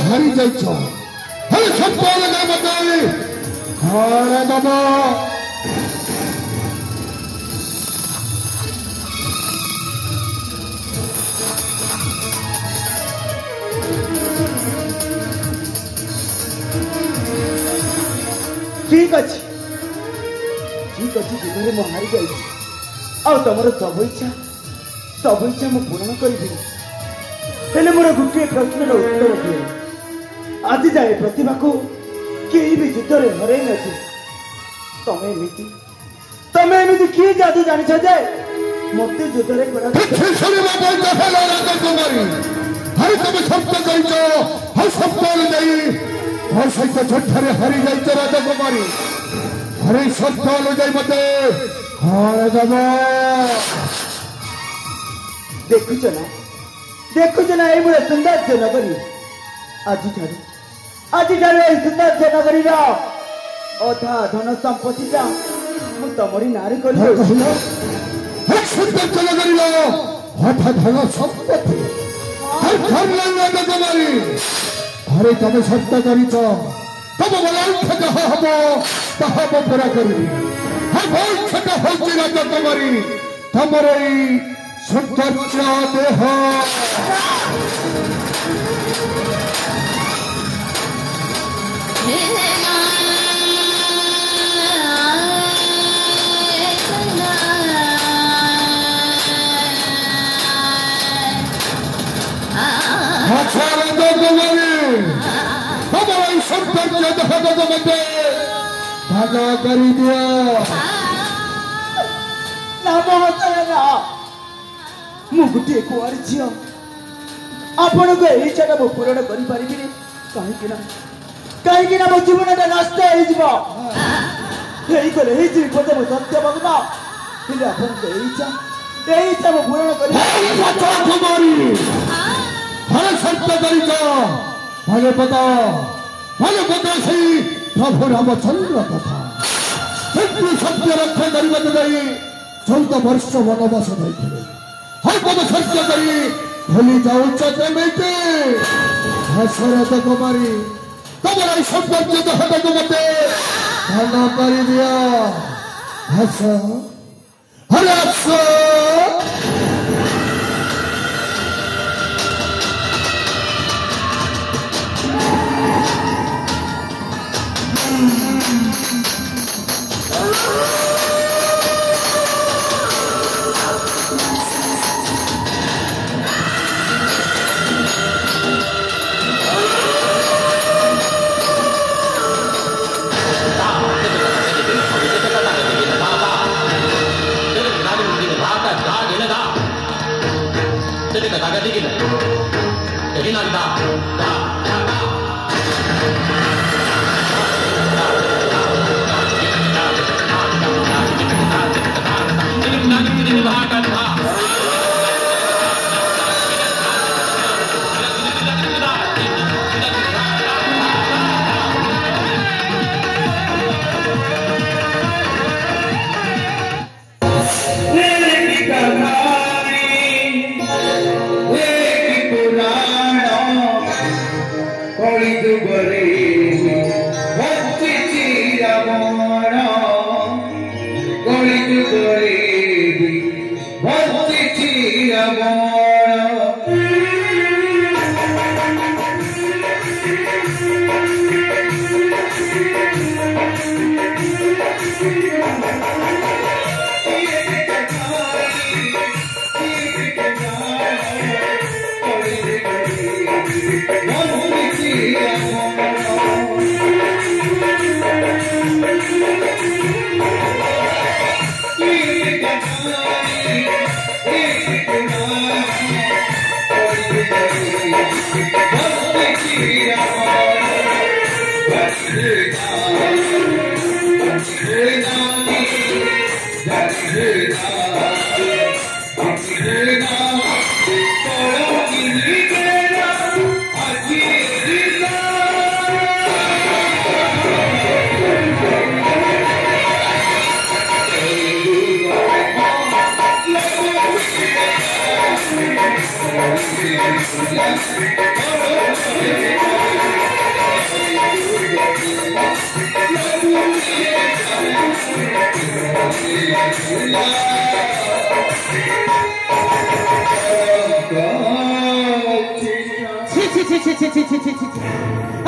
हारी जाइछ हरे संपाल गए बताई हारे बाबा ठीक अच्छी जीवन में हारी जाइछ आ तमर सब इच्छा मु पूर्ण करी हेले मोर गोटे प्रश्न उत्तर दिए आज जाए प्रतिभा को कहीं भी युद्ध में हर नहीं तमें एमती किए जादू जानी जाए मत युद्ध हरी जाइछ राजकुमारी हरे सत्य अनुजाई मत देखुच ना ये मोर सुंदर से नगरी आज सुंदर से नगरी अधा धन संपत्ति तमरी नारी कर हरे तमें सत्य कर तब बलांख जहाँ हम ताहा पूरा करी राजकुमारी तमर सौंदर्य देह सौंदर्य मत भागा कर दिया मु गोटे कुआरी झील आपण को यही इच्छा मु पूरण कहीं मो जीवन नष्ट हो सत्य भगवा यही इच्छा मु पूरण कर पता सही प्रभु रामचंद्र कथा सत्य रक्षा करने जाई 14 वर्ष वनवास जाइए हर पद सत्य करी भूली जाऊच केमिति दशरथ कुमारी तमर सौंदर्य देहटाକୁ मते धन कर दिया हस हरस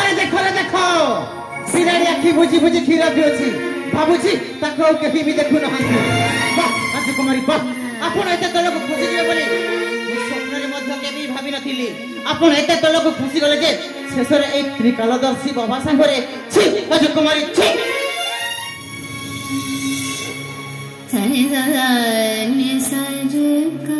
अरे देखो बिराड़ी आखि बुझी बुझी क्षीर पिउछि भाबुछि ताको केही भी देखु नहंती राजकुमारी बाह आपण एते तलक खुशी जिवे बोली स्वप्न रे मध्य केबी भाबी नथिली आपण एते तलक खुशी गले जे शेषरे ए त्रिकालदर्शी बाबा संगरे छी राजकुमारी छी सरे सदा नि सजका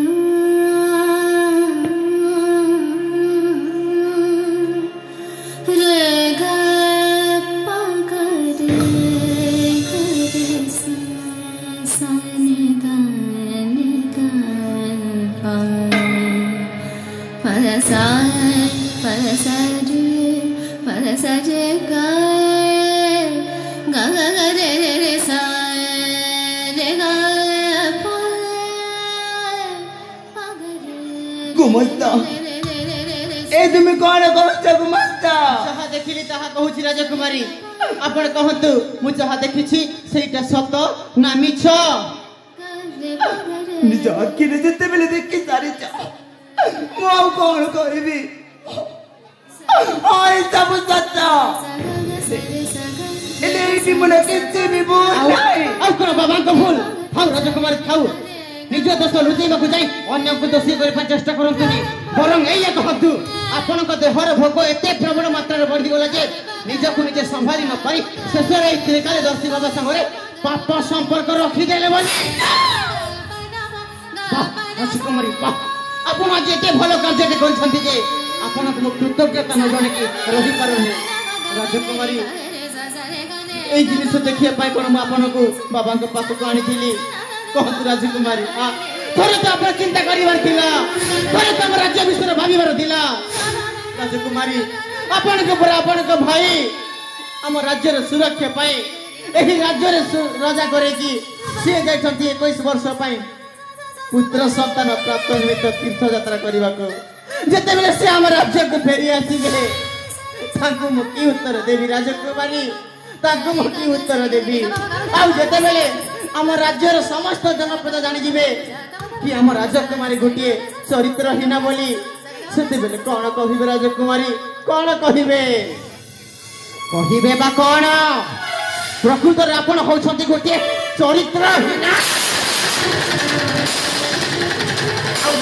गुमस्ता ए तुम कौन कहछ गुमस्ता जहा देखिली ताहा कहूची राजकुमारी आपण कहंतु मु जहा देखिछि सेटा सत ना मिछ निज आखिरे जते बेले देखि सारी छ मु कौन कहबी ओय सब सत एले मन किछि भी बोल आउ कोन बाबा को भूल थाउ राजकुमारी थाउ निज दोष लुचेबाकू जाई अन्य को दोषी करबा चेष्टा करंतुनी बरं एया कहतु आपन को देहर भोग एते प्रबल मात्रा रे बढ़ी गला जे निज को निजे संभाली न पाई शेषरे त्रिकाले दर्शी बाबा संगरे पाप संपर्क रखी देले बोली राजकुमारी बाह आपन आज एते भलो कार्य करछंती जे आपन को कृतज्ञता न जणे की रही पारने राजकुमारी ए जिनिस देखिया पाई कोन आपन को बाबा को पास को आनी थिली कहतु राजकुमारी थोड़े तो आप चिंता करिवार थिला थोड़े तो राज्य विषय भाबिवार थिला राजकुमारी आपण के पर आपण को भाई हम राज्य रे सुरक्षा पाए एही राज्य रे राजा करे की से जाइछंती 21 वर्ष पाए पुत्र संतान प्राप्त होइत तीर्थ यात्रा करबा को जते बेले से हम राज्य को फेरी आसी गले तांको मुक्ति उत्तर देवी राजकुमारी तांको मुक्ति उत्तर देवी आ जते बेले आम राज्यर समस्त जनप्रजा जानी जिवे कि आम राजकुमारी गोटे चरित्रहीन बोली सेते बेले कौन कहिबे राजकुमारी कौन कहिबे बा कौन प्रकृत रे आपण होछंती गोटे चरित्रहीन आ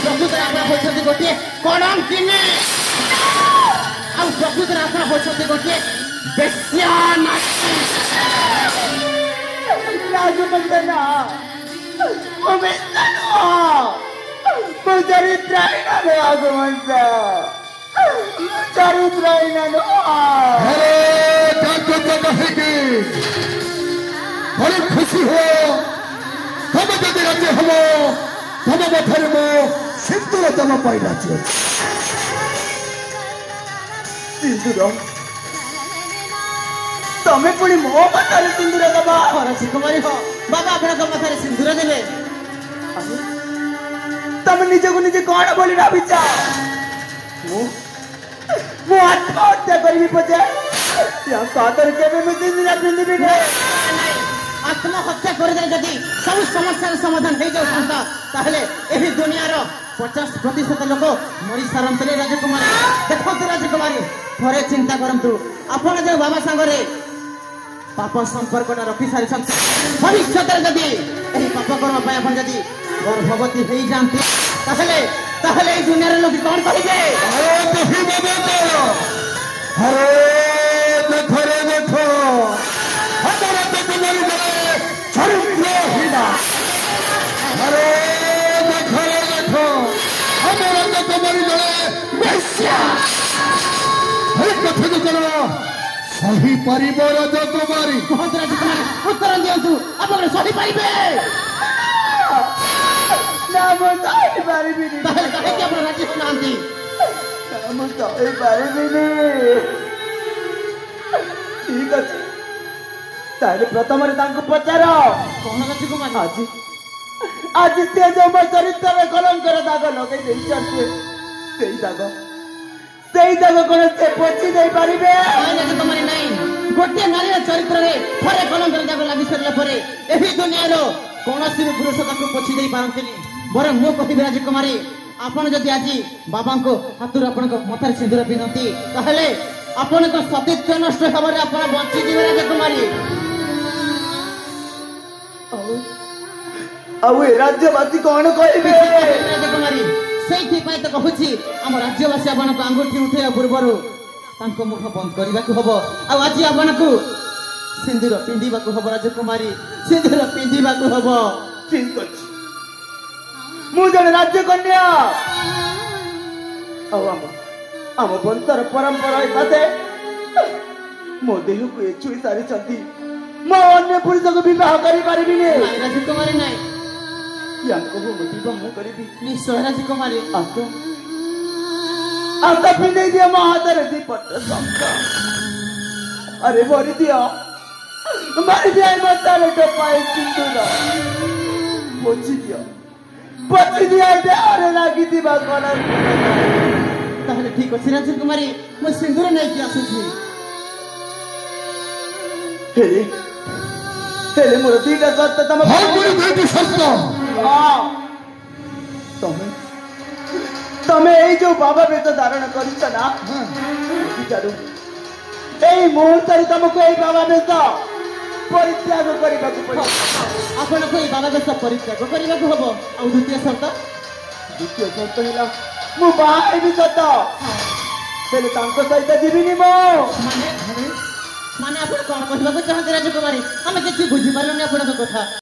प्रकृत रे आपण होछंती गोटे कलंकिनी आ प्रकृत रे आपण होछंती गोटे बेस्याना राजबंदना ओमेतनो चरित्रहीन रे आगमनसा चरित्रहीन नो अरे काको तो कहेगी बड़ी खुशी हो तब जदि राज्य हमो तब मथर मो सिंदूर तम पाइला छ सिंदूर तमे पुणी मो माथारे सिंदूर दबा राजकुमारी हो बाबा आपन को माथारे सिंदूर देबे तमे निजे को निजे कौन बोली ना बिचा वो आत्महत्या करबी पजे या सादर केबे में सिंदूर पिंदी भी नहीं आत्महत्या କରିଦେଲେ ଯଦି ସବୁ ସମସ୍ୟାର ସମାଧାନ ହେଇଯାଉଥାନ୍ତା ତାହେଲେ ଏହି ଦୁନିଆର 50% ଲୋକ ମରି ସାରନ୍ତେଲେ ରାଜକୁମାରୀ। ଦେଖନ୍ତୁ ରାଜକୁମାରୀ, ଥରେ ଚିନ୍ତା କରନ୍ତୁ, ଆପଣ ଯେଉଁ ବାବା ସାଙ୍ଗରେ ପାପ ସମ୍ପର୍କଟା ରଖି ସାରିଛନ୍ତି, ଭବିଷ୍ୟତରେ ଯଦି ଏହି ପାପ କର୍ମ ପାଇଁ ଆପଣ ଯଦି ଗର୍ଭବତୀ ହେଇଯାଆନ୍ତି ତାହେଲେ ତାହେଲେ এই দুনিয়ার লোক কଣ করিবে? আরে দেখো রে দেখো, আমার তো তোমার গায়ে চরিত্রহীনা। আরে দেখো রে দেখো, আমার তো তোমার গায়ে বেশ্যা। এই কথা তো জানো সহি পারিব রাজকুমারী? কুহନ୍ତୁ ରାଜକୁମାରୀ, ଉତ୍ତର ଦିଅନ୍ତୁ, ଆପଣ ସହିପାରିବେ? ନା ମୁଁ ସହିପାରିବିନି। ତାହେଲେ କାହିଁକି ଆପଣ ରାଜି ହଉନାହାନ୍ତି? ନା ମୁଁ ସହିପାରିବିନି। ଠିକ ଅଛି, ତାହେଲେ ପ୍ରଥମରେ ତାଙ୍କୁ ପଚାର କଣ ରାଜକୁମାରୀ? ଆଜି ଆଜି ସେ ଯୋଉ ମୋ ଚରିତ୍ରରେ କଲଙ୍କର ଦାଗ ଲଗେଇ ଦେଇଛନ୍ତି, ସେଇ ଦାଗ କଣ ସେ ପୋଛି ଦେଇପାରିବେ? ନାଇଁ ରାଜକୁମାରୀ, ନାଇଁ। ଗୋଟିଏ ନାରୀର ଚରିତ୍ରରେ ଥରେ କଲଙ୍କର ଦାଗ ଲାଗି ସାରିଲା ପରେ ଏହି ଦୁନିଆର କୌଣସି ବି ପୁରୁଷ ତାକୁ ପୋଛି ଦେଇ ପାରନ୍ତିନି। ବରଂ ମୁଁ କହିବି ରାଜକୁମାରୀ, ଆପଣ ଯଦି ଆଜି ବାବାଙ୍କ ହାତରୁ ଆପଣଙ୍କ ମଥାରେ ସିନ୍ଦୁର ପିନ୍ଧନ୍ତି ତାହେଲେ ଆପଣଙ୍କ ସତୀତ୍ୱ ନଷ୍ଟ ହେବାରେ ଆପଣ ବଞ୍ଚିଯିବେ ରାଜକୁମାରୀ। ଆଉ ଏ ରାଜ୍ୟବାସୀ କଣ କହିବେ? ରାଜକୁମାରୀ, ସେଇଥିପାଇଁ ତ କହୁଛି ଆମ ରାଜ୍ୟବାସୀ ଆପଣଙ୍କ ଆଙ୍ଗୁଠି ଉଠେଇବା ପୂର୍ବରୁ ତାଙ୍କ ମୁଖ ବନ୍ଦ କରିବାକୁ ହବ। ଆଉ ଆଜି ଆପଣଙ୍କୁ ସିନ୍ଦୁର ପିନ୍ଧିବାକୁ ହବ ରାଜକୁମାରୀ, ସିନ୍ଦୁର ପିନ୍ଧିବାକୁ ହବ। ଠିକ ଅଛି, ମୁଁ ଜଣେ ରାଜକନ୍ୟା। ଆଉ ଆମ ବଂଶର ପରମ୍ପରା ହିସାବରେ ମୋ ଦେହକୁ ଏ ଛୁଇଁ ସାରିଛନ୍ତି, ମୁଁ ଅନ୍ୟ ପୁରୁଷକୁ ବିବାହ କରିପାରିବିନି। ନାଇଁ ରାଜକୁମାରୀ, ନାଇଁ। ୟାଙ୍କୁ ମୁଁ ବିବାହ କରିବି। ନିଶ୍ଚୟ ରାଜକୁମାରୀ। ଆସ ପିନ୍ଧେଇ ଦିଅ ମୋ ହାତରେ ଦୀପଟ ଶଙ୍ଖ। ଆରେ ମରିଦିଅ ମତାରେ ଟୋପାଏ ସିନ୍ଦୁର। ପୋଛିଦିଅ ଦେହରେ ଲାଗିଥିବା କଳଙ୍କ। ତାହେଲେ ଠିକ ଅଛି ରାଜକୁମାରୀ, ମୁଁ ସିନ୍ଦୁର ନେଇକି ଆସୁଛି। ହେଲେ ମୋର ଦିଟା ସର୍ତ୍ତ ତମ ସତ୍ୟ। ତମେ ଏଇ ଯୋଉ ବାବା ବେଶ ଧାରଣ କରିଛ ନା, ଏଇ ମୁହୂର୍ତ୍ତରେ ତମକୁ ଏଇ ବାବା ବେଶ ପରିତ୍ୟାଗ କରିବାକୁ ପଡିବ। ଆପଣଙ୍କୁ ଏଇ ବାବା ବେଶ ପରିତ୍ୟାଗ କରିବାକୁ ହବ। ଆଉ ଦ୍ୱିତୀୟ ସର୍ତ୍ତ ହେଲା ମୁଁ ବାହା ହେବି ସତ, ହେଲେ ତାଙ୍କ ସହିତ ଯିବିନି ମୁଁ। ମାନେ ଆପଣ କଣ କହିବାକୁ ଚାହାନ୍ତି ରାଜକୁମାରୀ? ଆମେ କିଛି ବୁଝିପାରିଲୁନି ଆପଣଙ୍କ କଥା।